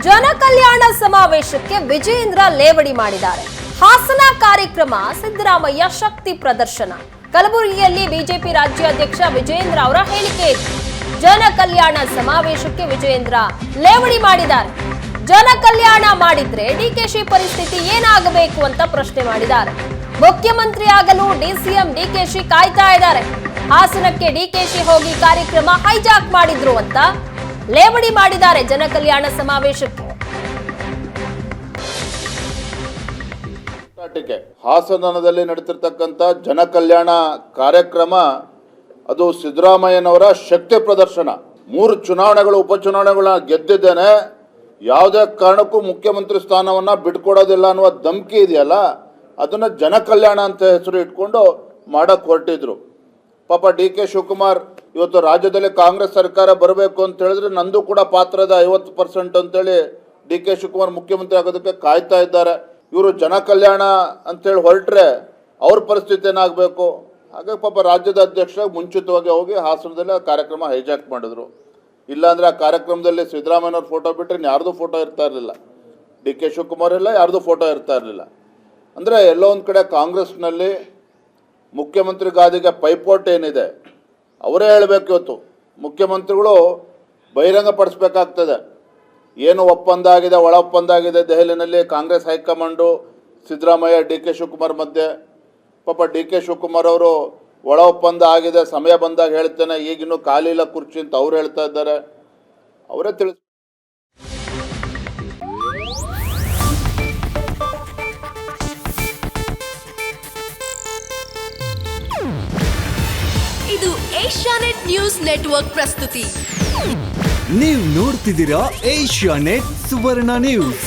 ಜನಕಲ್ಯಾಣ ಸಮಾವೇಶಕ್ಕೆ ವಿಜಯೇಂದ್ರ ಲೇವಡಿ ಮಾಡಿದ್ದಾರೆ. ಹಾಸನ ಕಾರ್ಯಕ್ರಮ ಸಿದ್ದರಾಮಯ್ಯ ಶಕ್ತಿ ಪ್ರದರ್ಶನ. ಕಲಬುರಗಿಯಲ್ಲಿ ಬಿಜೆಪಿ ರಾಜ್ಯಾಧ್ಯಕ್ಷ ವಿಜಯೇಂದ್ರ ಅವರ ಹೇಳಿಕೆ ಇದೆ. ಜನಕಲ್ಯಾಣ ಸಮಾವೇಶಕ್ಕೆ ವಿಜಯೇಂದ್ರ ಲೇವಡಿ ಮಾಡಿದ್ದಾರೆ. ಜನಕಲ್ಯಾಣ ಮಾಡಿದ್ರೆ ಡಿಕೆಶಿ ಪರಿಸ್ಥಿತಿ ಏನಾಗಬೇಕು ಅಂತ ಪ್ರಶ್ನೆ ಮಾಡಿದ್ದಾರೆ. ಮುಖ್ಯಮಂತ್ರಿ ಆಗಲು ಡಿಸಿಎಂ ಡಿಕೆಶಿ ಕಾಯ್ತಾ ಇದ್ದಾರೆ. ಹಾಸನಕ್ಕೆ ಡಿಕೆಶಿ ಹೋಗಿ ಕಾರ್ಯಕ್ರಮ ಹೈಜಾಕ್ ಮಾಡಿದ್ರು ಅಂತ ಲೇವಡಿ ಮಾಡಿದ್ದಾರೆ. ಜನಕಲ್ಯಾಣ ಸಮಾವೇಶಕ್ಕೆ ಹಾಸನದಲ್ಲಿ ನಡೆತಿರ್ತಕ್ಕಂಥ ಜನಕಲ್ಯಾಣ ಕಾರ್ಯಕ್ರಮ ಅದು ಸಿದ್ದರಾಮಯ್ಯನವರ ಶಕ್ತಿ ಪ್ರದರ್ಶನ. 3 ಚುನಾವಣೆಗಳು ಉಪಚುನಾವಣೆಗಳನ್ನ ಗೆದ್ದಿದ್ದೇನೆ, ಯಾವುದೇ ಕಾರಣಕ್ಕೂ ಮುಖ್ಯಮಂತ್ರಿ ಸ್ಥಾನವನ್ನ ಬಿಟ್ಕೊಡೋದಿಲ್ಲ ಅನ್ನುವ ಧಮಕಿ ಇದೆಯಲ್ಲ, ಅದನ್ನ ಜನಕಲ್ಯಾಣ ಅಂತ ಹೆಸರು ಇಟ್ಕೊಂಡು ಮಾಡಕ್ ಹೊರಟಿದ್ರು. ಪಾಪ ಡಿ.ಕೆ. ಶಿವಕುಮಾರ್ ಇವತ್ತು ರಾಜ್ಯದಲ್ಲಿ ಕಾಂಗ್ರೆಸ್ ಸರ್ಕಾರ ಬರಬೇಕು ಅಂತ ಹೇಳಿದ್ರೆ ನಂದು ಕೂಡ ಪಾತ್ರದ 50% ಅಂತೇಳಿ ಡಿ.ಕೆ. ಶಿವಕುಮಾರ್ ಮುಖ್ಯಮಂತ್ರಿ ಆಗೋದಕ್ಕೆ ಕಾಯ್ತಾ ಇದ್ದಾರೆ. ಇವರು ಜನಕಲ್ಯಾಣ ಅಂತೇಳಿ ಹೊರಟ್ರೆ ಅವ್ರ ಪರಿಸ್ಥಿತಿ ಏನಾಗಬೇಕು? ಹಾಗಾಗಿ ಪಾಪ ರಾಜ್ಯದ ಅಧ್ಯಕ್ಷ ಮುಂಚಿತವಾಗಿ ಹೋಗಿ ಹಾಸನದಲ್ಲಿ ಆ ಕಾರ್ಯಕ್ರಮ ಹೈಜಾಕ್ ಮಾಡಿದ್ರು. ಇಲ್ಲಾಂದ್ರೆ ಆ ಕಾರ್ಯಕ್ರಮದಲ್ಲಿ ಸಿದ್ದರಾಮಯ್ಯವ್ರ ಫೋಟೋ ಬಿಟ್ಟರೆ ಯಾರ್ದು ಫೋಟೋ ಇರ್ತಾ ಇರಲಿಲ್ಲ, ಡಿ.ಕೆ. ಶಿವಕುಮಾರ್ ಇಲ್ಲ, ಯಾರ್ದು ಫೋಟೋ ಇರ್ತಾ ಇರಲಿಲ್ಲ. ಅಂದರೆ ಎಲ್ಲೋ ಒಂದು ಕಡೆ ಕಾಂಗ್ರೆಸ್ನಲ್ಲಿ ಮುಖ್ಯಮಂತ್ರಿ ಗಾದಿಗೆ ಪೈಪೋಟಿ ಏನಿದೆ ಅವರೇ ಹೇಳಬೇಕು. ಇವತ್ತು ಮುಖ್ಯಮಂತ್ರಿಗಳು ಬಹಿರಂಗ ಪಡಿಸ್ಬೇಕಾಗ್ತದೆ ಏನು ಒಪ್ಪಂದ ಆಗಿದೆ, ಒಳ ಒಪ್ಪಂದ ಆಗಿದೆ ದೆಹಲಿನಲ್ಲಿ ಕಾಂಗ್ರೆಸ್ ಹೈಕಮಾಂಡು ಸಿದ್ದರಾಮಯ್ಯ ಡಿ.ಕೆ. ಶಿವಕುಮಾರ್ ಮಧ್ಯೆ. ಪಾಪ ಡಿ.ಕೆ. ಶಿವಕುಮಾರ್ ಅವರು ಒಳ ಒಪ್ಪಂದ ಆಗಿದೆ, ಸಮಯ ಬಂದಾಗ ಹೇಳ್ತೇನೆ, ಈಗಿನ್ನೂ ಖಾಲಿ ಇಲ್ಲ ಕುರ್ಚಿ ಅಂತ ಅವ್ರು ಹೇಳ್ತಾ ಇದ್ದಾರೆ. ಅವರೇ ತಿಳಿಸ್ ಇದು ಏಷ್ಯಾನೆಟ್ ನ್ಯೂಸ್ ನೆಟ್ವರ್ಕ್ ಪ್ರಸ್ತುತಿ. ನೀವು ನೋಡ್ತಿದ್ದೀರಾ ಏಷ್ಯಾನೆಟ್ ಸುವರ್ಣ ನ್ಯೂಸ್.